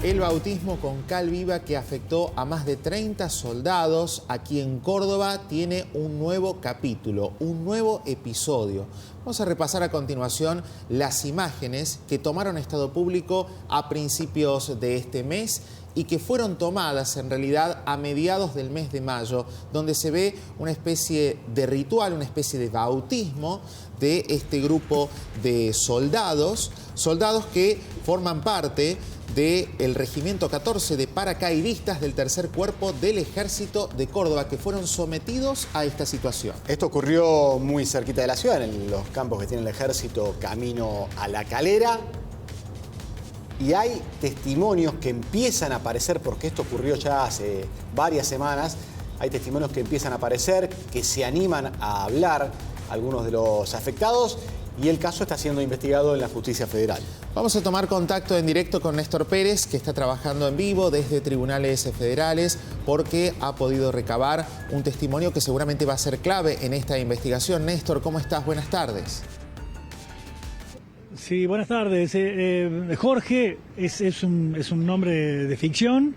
El bautismo con cal viva que afectó a más de 30 soldados aquí en Córdoba tiene un nuevo capítulo, un nuevo episodio. Vamos a repasar a continuación las imágenes que tomaron estado público a principios de este mes y que fueron tomadas en realidad a mediados del mes de mayo, donde se ve una especie de ritual, una especie de bautismo de este grupo de soldados que forman parte del Regimiento 14 de paracaidistas del Tercer Cuerpo del Ejército de Córdoba, que fueron sometidos a esta situación. Esto ocurrió muy cerquita de la ciudad, en los campos que tiene el Ejército, camino a La Calera. Y hay testimonios que empiezan a aparecer, porque esto ocurrió ya hace varias semanas. Hay testimonios que empiezan a aparecer, que se animan a hablar algunos de los afectados, y el caso está siendo investigado en la Justicia Federal. Vamos a tomar contacto en directo con Néstor Pérez, que está trabajando en vivo desde tribunales federales, porque ha podido recabar un testimonio que seguramente va a ser clave en esta investigación. Néstor, ¿cómo estás? Buenas tardes. Sí, buenas tardes. Jorge es un nombre de ficción.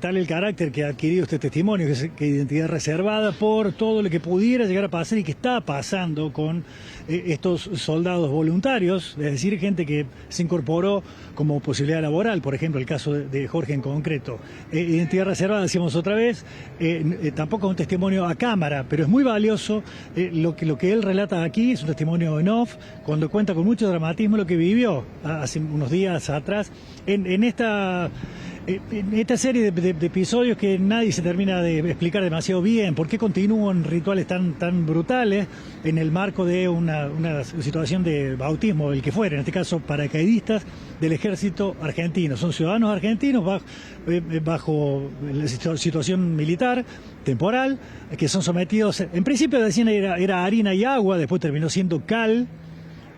Tal el carácter que ha adquirido este testimonio, que identidad reservada por todo lo que pudiera llegar a pasar y que está pasando con estos soldados voluntarios, es decir, gente que se incorporó como posibilidad laboral, por ejemplo, el caso de Jorge en concreto. Identidad reservada, decimos otra vez, tampoco es un testimonio a cámara, pero es muy valioso. Lo que él relata aquí es un testimonio en off, cuando cuenta con mucho dramatismo lo que vivió hace unos días atrás en esta serie de episodios que nadie se termina de explicar demasiado bien. ¿Por qué continúan rituales tan brutales en el marco de una situación de bautismo, el que fuera, en este caso paracaidistas del Ejército argentino? Son ciudadanos argentinos bajo la situación militar temporal, que son sometidos, en principio decían era harina y agua, después terminó siendo cal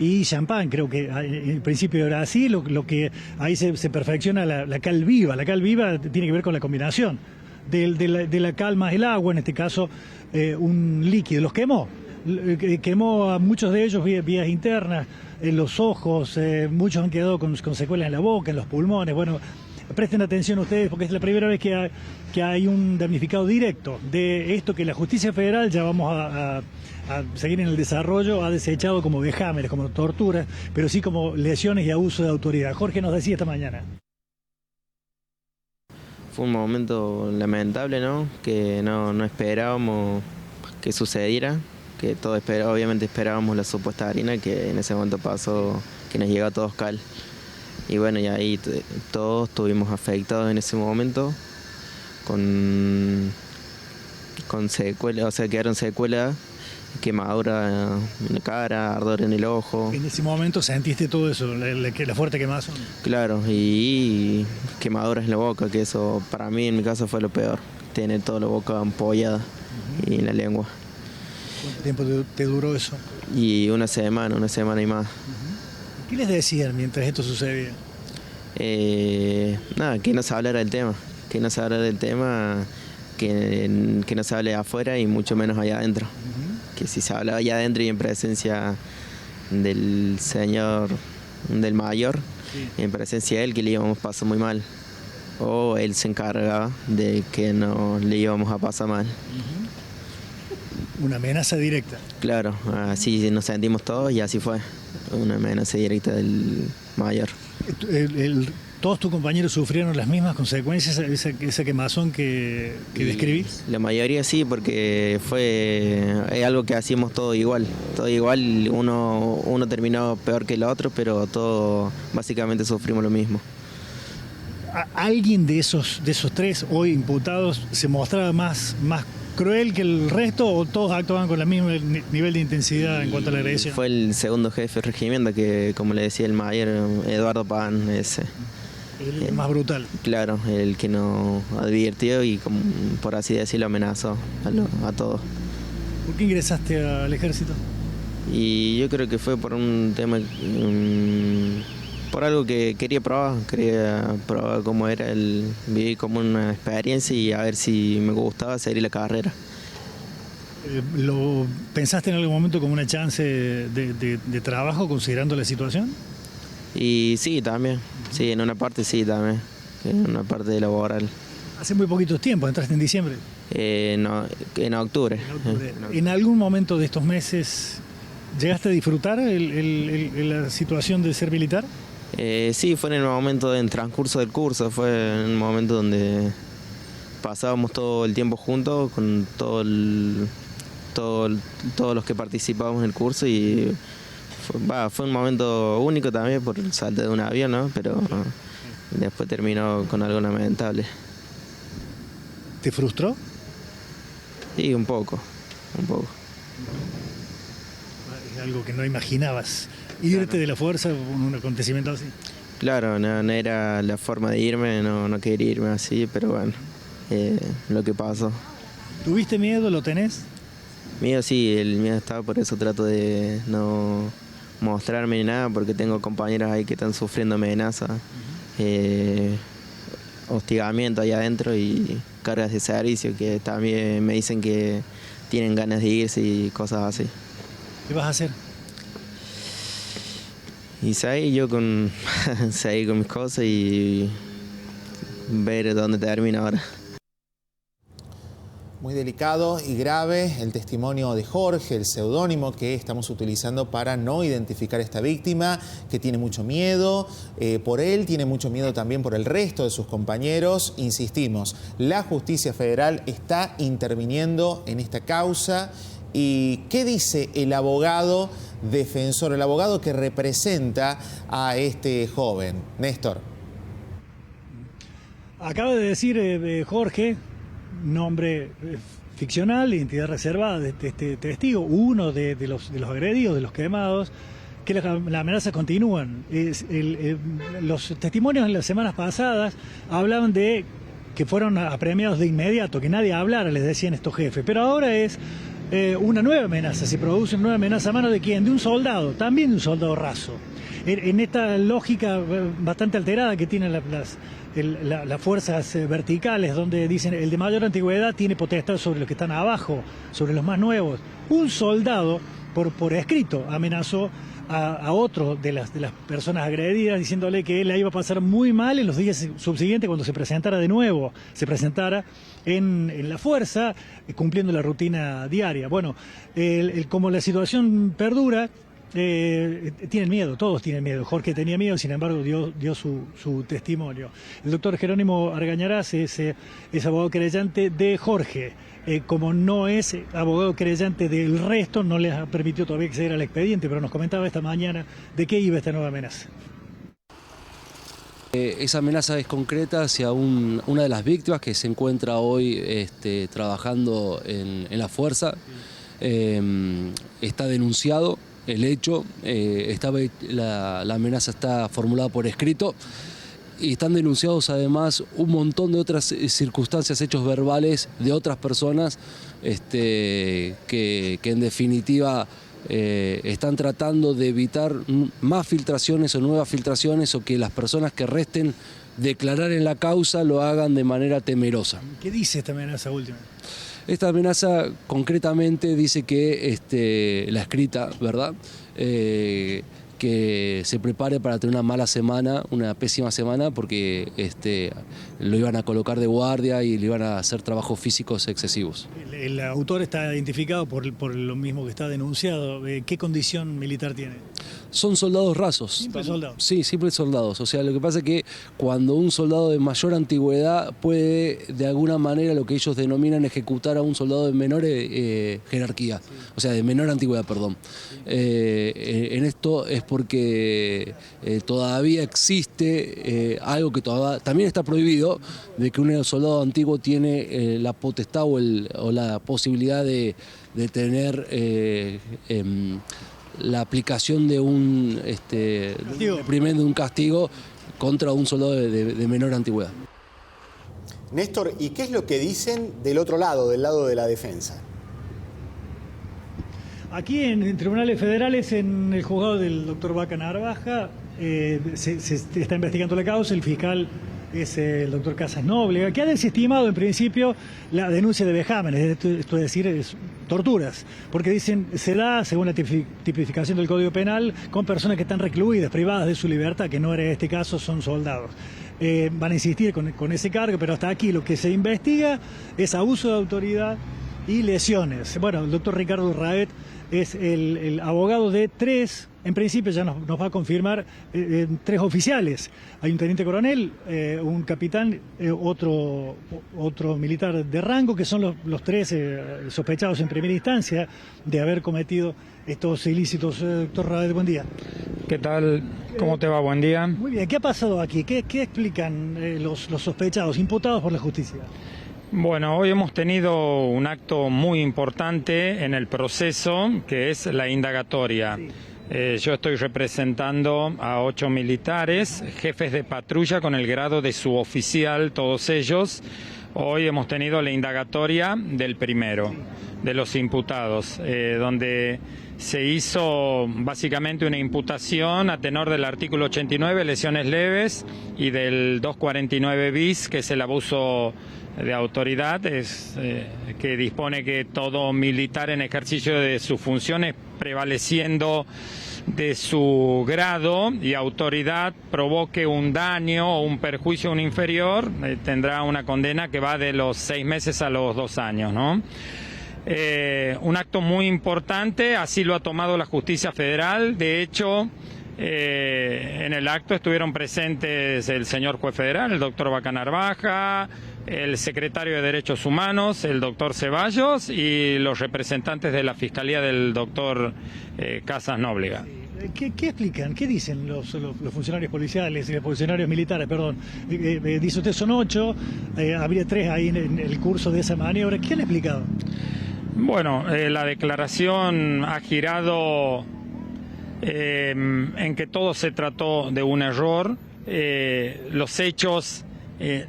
y champán, creo que en principio era así, lo que ahí se perfecciona la cal viva. La cal viva tiene que ver con la combinación de la cal más el agua, en este caso un líquido. Los quemó a muchos de ellos vías internas, en los ojos, muchos han quedado con secuelas en la boca, en los pulmones. Bueno, presten atención ustedes, porque es la primera vez que hay un damnificado directo de esto que la Justicia Federal, ya vamos a seguir en el desarrollo, ha desechado como vejámenes, como torturas, pero sí como lesiones y abuso de autoridad. Jorge nos decía esta mañana. Fue un momento lamentable, ¿no? Que no esperábamos que sucediera, que todos obviamente esperábamos la supuesta harina, que en ese momento pasó, que nos llegó a todos cal. Y bueno, y ahí todos estuvimos afectados en ese momento, con secuelas, o sea, quedaron secuelas, quemadura en la cara, ardor en el ojo. En ese momento sentiste todo eso, la fuerte quemazón. Claro, y quemaduras en la boca, que eso para mí en mi caso fue lo peor, tener toda la boca ampollada y en la lengua. ¿Cuánto tiempo te duró eso? Y una semana y más. ¿Qué les decían mientras esto sucedía? Nada, que no se hablara del tema, que no se hable afuera y mucho menos allá adentro. Que si se hablaba allá adentro y en presencia del señor, del mayor, sí, en presencia de él, que le íbamos a pasar muy mal. O él se encargaba de que no le íbamos a pasar mal. Una amenaza directa. Claro, así nos sentimos todos y así fue. Una amenaza directa del mayor. ¿Todos tus compañeros sufrieron las mismas consecuencias, esa quemazón que describís? La mayoría sí, porque es algo que hacíamos todo igual, uno terminó peor que el otro, pero todos básicamente sufrimos lo mismo. ¿Alguien de esos tres hoy imputados se mostraba más cruel que el resto, o todos actuaban con el mismo nivel de intensidad en cuanto a la agresión? Fue el segundo jefe de regimiento, que como le decía el mayor, Eduardo Pan, ese. El más brutal. Claro, el que nos advirtió y, como, por así decirlo, amenazó a todos. ¿Por qué ingresaste al ejército? Y yo creo que fue por un tema, por algo que quería probar cómo era vivir como una experiencia y a ver si me gustaba seguir la carrera. ¿Lo pensaste en algún momento como una chance de trabajo, considerando la situación? Y sí, también. Sí, en una parte sí, también. que es una parte laboral. Hace muy poquito tiempo, entraste en diciembre. No, en octubre. ¿En algún momento de estos meses llegaste a disfrutar la situación de ser militar? Sí, fue en el momento, en transcurso del curso, fue en el momento donde pasábamos todo el tiempo juntos con todos los que participábamos en el curso y fue un momento único también por el salto de un avión, ¿no? Pero después terminó con algo lamentable. ¿Te frustró? Sí, un poco. Es algo que no imaginabas, irte de la fuerza con un acontecimiento así. Claro, no era la forma de irme, no quería irme así, pero bueno, lo que pasó. ¿Tuviste miedo? ¿Lo tenés? Miedo sí, el miedo estaba, por eso trato de no mostrarme ni nada, porque tengo compañeros ahí que están sufriendo amenazas, hostigamiento ahí adentro y cargas de servicio que también me dicen que tienen ganas de irse y cosas así. ¿Qué vas a hacer? Y seguir con mis cosas y ver dónde termina ahora. Muy delicado y grave el testimonio de Jorge, el seudónimo que estamos utilizando para no identificar a esta víctima, que tiene mucho miedo por él, tiene mucho miedo también por el resto de sus compañeros. Insistimos, la justicia federal está interviniendo en esta causa. ¿Y qué dice el abogado defensor, el abogado que representa a este joven? Néstor. Acaba de decir Jorge, nombre ficcional, identidad reservada de este testigo, uno de los agredidos, de los quemados, que las amenazas continúan. Los testimonios en las semanas pasadas hablaban de que fueron apremiados de inmediato, que nadie hablara, les decían estos jefes, pero ahora es una nueva amenaza, se produce una nueva amenaza a mano de quién, de un soldado, también de un soldado raso. En esta lógica bastante alterada que tienen las fuerzas verticales, donde dicen el de mayor antigüedad tiene potestad sobre los que están abajo, sobre los más nuevos. Un soldado, por escrito, amenazó a otro de las personas agredidas, diciéndole que él la iba a pasar muy mal en los días subsiguientes cuando se presentara de nuevo, en la fuerza, cumpliendo la rutina diaria. Bueno, como la situación perdura, tienen miedo, todos tienen miedo. Jorge tenía miedo, sin embargo dio su testimonio. El doctor Jerónimo Argañarás es abogado querellante de Jorge. Como no es abogado querellante del resto, no les ha permitido todavía acceder al expediente, pero nos comentaba esta mañana de qué iba esta nueva amenaza. Esa amenaza es concreta hacia una de las víctimas que se encuentra hoy trabajando en la fuerza. Está denunciado el hecho, la amenaza está formulada por escrito y están denunciados además un montón de otras circunstancias, hechos verbales de otras personas que en definitiva están tratando de evitar más filtraciones o nuevas filtraciones o que las personas que resten declarar en la causa lo hagan de manera temerosa. ¿Qué dice esta amenaza última? Esta amenaza concretamente dice que la escrita, ¿verdad? Que se prepare para tener una mala semana, una pésima semana, porque lo iban a colocar de guardia y le iban a hacer trabajos físicos excesivos. El autor está identificado por lo mismo que está denunciado. ¿Qué condición militar tiene? Son soldados rasos. Simples soldados. Sí, simples soldados. O sea, lo que pasa es que cuando un soldado de mayor antigüedad puede, de alguna manera, lo que ellos denominan ejecutar a un soldado de menor jerarquía, o sea, de menor antigüedad, perdón. En esto es porque todavía existe algo que también está prohibido, de que un soldado antiguo tiene la potestad o la posibilidad de tener la aplicación de un castigo contra un soldado de menor antigüedad. Néstor, ¿y qué es lo que dicen del otro lado, del lado de la defensa? Aquí en tribunales federales, en el juzgado del doctor Vaca Narvaja, se está investigando la causa. El fiscal es el doctor Casas Noble, que ha desestimado en principio la denuncia de vejámenes, esto es decir, torturas, porque dicen se da, según la tipificación del Código Penal, con personas que están recluidas, privadas de su libertad, que no era este caso, son soldados. van a insistir con ese cargo, pero hasta aquí lo que se investiga es abuso de autoridad y lesiones. Bueno, el doctor Ricardo Raet es el abogado de tres, en principio ya nos va a confirmar, tres oficiales. Hay un teniente coronel, un capitán, otro militar de rango, que son los tres sospechados en primera instancia de haber cometido estos ilícitos. Doctor Raet, buen día. ¿Qué tal? ¿Cómo te va? Buen día. Muy bien, ¿qué ha pasado aquí? ¿Qué explican los sospechados, imputados por la justicia? Bueno, hoy hemos tenido un acto muy importante en el proceso, que es la indagatoria. Sí. Yo estoy representando a 8 militares, jefes de patrulla con el grado de suboficial, todos ellos. Hoy hemos tenido la indagatoria del primero, de los imputados, donde se hizo básicamente una imputación a tenor del artículo 89, lesiones leves, y del 249 bis, que es el abuso de autoridad, que dispone que todo militar en ejercicio de sus funciones, prevaleciendo de su grado y autoridad, provoque un daño o un perjuicio a un inferior, tendrá una condena que va de los 6 meses a los 2 años, ¿no? Un acto muy importante, así lo ha tomado la Justicia Federal. De hecho, en el acto estuvieron presentes el señor juez federal, el doctor Vaca Narvaja, el secretario de Derechos Humanos, el doctor Ceballos, y los representantes de la Fiscalía del doctor Casas Nóbrega. ¿Qué explican? ¿Qué dicen los funcionarios policiales y los funcionarios militares? Perdón, dice usted son 8, habría 3 ahí en el curso de esa maniobra. ¿Qué han explicado? Bueno, la declaración ha girado en que todo se trató de un error. Los hechos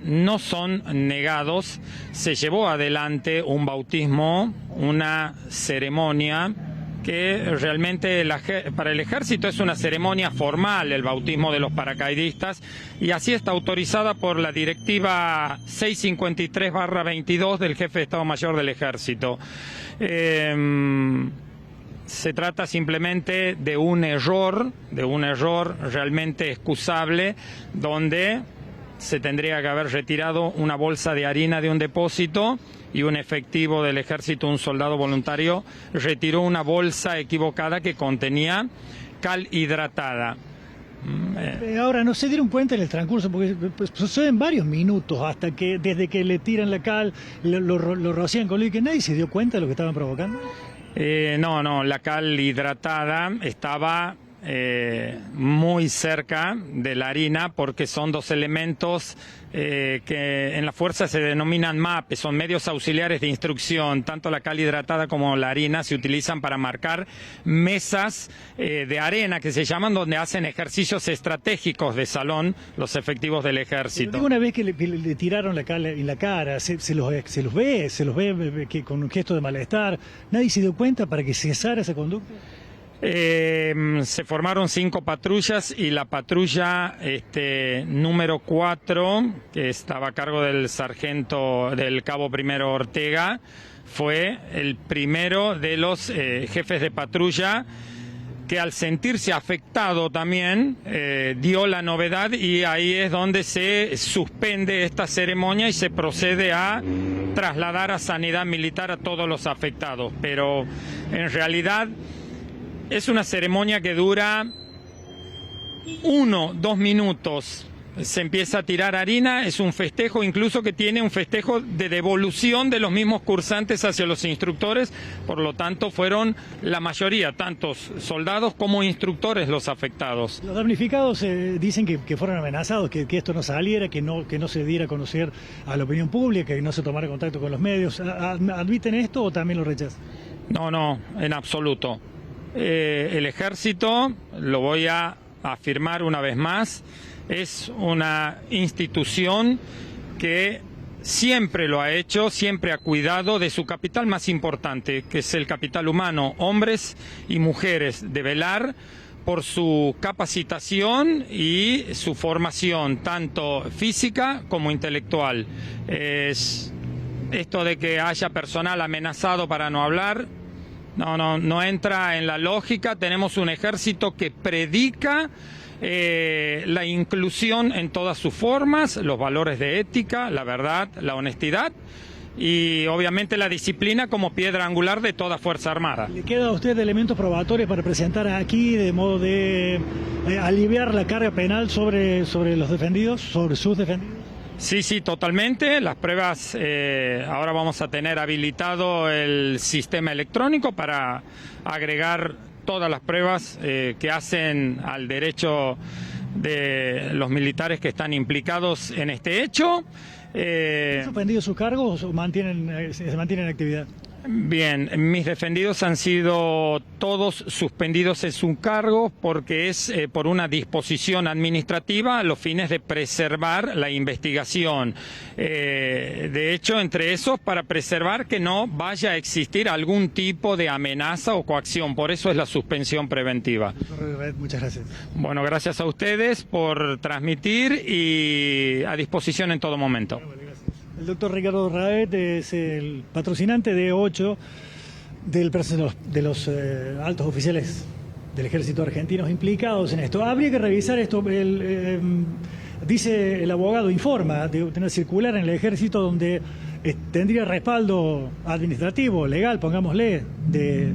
no son negados. Se llevó adelante un bautismo, una ceremonia que realmente para el ejército es una ceremonia formal, el bautismo de los paracaidistas, y así está autorizada por la directiva 653/22 del jefe de Estado Mayor del Ejército. Se trata simplemente de un error realmente excusable, donde se tendría que haber retirado una bolsa de harina de un depósito y un efectivo del ejército, un soldado voluntario, retiró una bolsa equivocada que contenía cal hidratada. Ahora, ¿no se dieron cuenta en el transcurso? Porque suceden varios minutos hasta que, desde que le tiran la cal, lo rocían con líquido, que nadie se dio cuenta de lo que estaban provocando. No, la cal hidratada estaba muy cerca de la harina, porque son dos elementos que en la fuerza se denominan MAP, son medios auxiliares de instrucción. Tanto la cal hidratada como la harina se utilizan para marcar mesas de arena, que se llaman, donde hacen ejercicios estratégicos de salón los efectivos del ejército. Pero una vez que le tiraron la cal en la cara, se los ve que con un gesto de malestar, ¿nadie se dio cuenta para que cesara esa conducta? Se formaron 5 patrullas, y la patrulla número 4, que estaba a cargo del sargento, del cabo primero Ortega, fue el primero de los jefes de patrulla, que al sentirse afectado también dio la novedad, y ahí es donde se suspende esta ceremonia y se procede a trasladar a sanidad militar a todos los afectados. Pero en realidad es una ceremonia que dura 1-2 minutos. Se empieza a tirar harina, es un festejo, incluso que tiene un festejo de devolución de los mismos cursantes hacia los instructores. Por lo tanto, fueron la mayoría, tantos soldados como instructores, los afectados. Los damnificados dicen que fueron amenazados, que esto no saliera, que no se diera a conocer a la opinión pública, que no se tomara contacto con los medios. ¿Admiten esto o también lo rechazan? No, en absoluto. El ejército, lo voy a afirmar una vez más, es una institución que siempre lo ha hecho, siempre ha cuidado de su capital más importante, que es el capital humano, hombres y mujeres, de velar por su capacitación y su formación, tanto física como intelectual. Esto de que haya personal amenazado para no hablar, no entra en la lógica. Tenemos un ejército que predica la inclusión en todas sus formas, los valores de ética, la verdad, la honestidad y obviamente la disciplina como piedra angular de toda Fuerza Armada. ¿Le queda a usted elementos probatorios para presentar aquí de modo de aliviar la carga penal sobre los defendidos, sobre sus defendidos? Sí, totalmente. Las pruebas, ahora vamos a tener habilitado el sistema electrónico para agregar todas las pruebas que hacen al derecho de los militares que están implicados en este hecho. ¿Han suspendido sus cargos o se mantienen en actividad? Bien, mis defendidos han sido todos suspendidos en sus cargos porque es por una disposición administrativa a los fines de preservar la investigación. De hecho, entre esos, para preservar que no vaya a existir algún tipo de amenaza o coacción. Por eso es la suspensión preventiva. Muchas gracias. Bueno, gracias a ustedes por transmitir y a disposición en todo momento. El doctor Ricardo Raet es el patrocinante de 8 de los altos oficiales del ejército argentino implicados en esto. Habría que revisar esto. Dice el abogado, informa de una circular en el ejército donde tendría respaldo administrativo, legal, pongámosle, de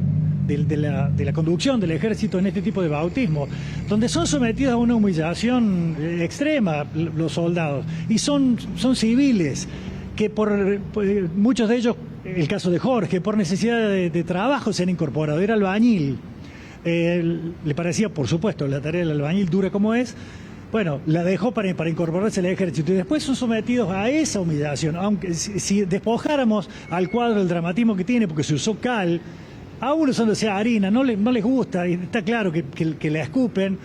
la conducción del ejército en este tipo de bautismo, donde son sometidos a una humillación extrema los soldados y son civiles que muchos de ellos, el caso de Jorge, por necesidad de trabajo se han incorporado. Era albañil. Le parecía, por supuesto, la tarea del albañil dura como es. Bueno, la dejó para incorporarse al ejército y después son sometidos a esa humillación. Aunque si despojáramos al cuadro el dramatismo que tiene, porque se usó cal, aún usándose harina, no les gusta, y está claro que la escupen.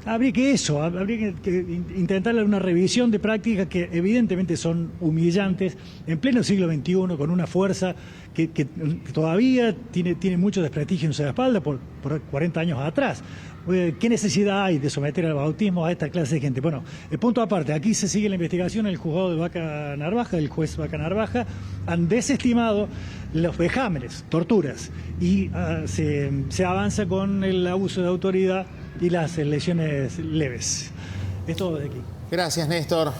Habría que intentar una revisión de prácticas que evidentemente son humillantes en pleno siglo XXI, con una fuerza que todavía tiene mucho desprestigio en su espalda por 40 años atrás. ¿Qué necesidad hay de someter al bautismo a esta clase de gente? Bueno, punto aparte, aquí se sigue la investigación, el juzgado de Vaca Narvaja, el juez Vaca Narvaja, han desestimado los vejámenes, torturas, y se avanza con el abuso de autoridad y las lesiones leves. Es todo de aquí. Gracias, Néstor.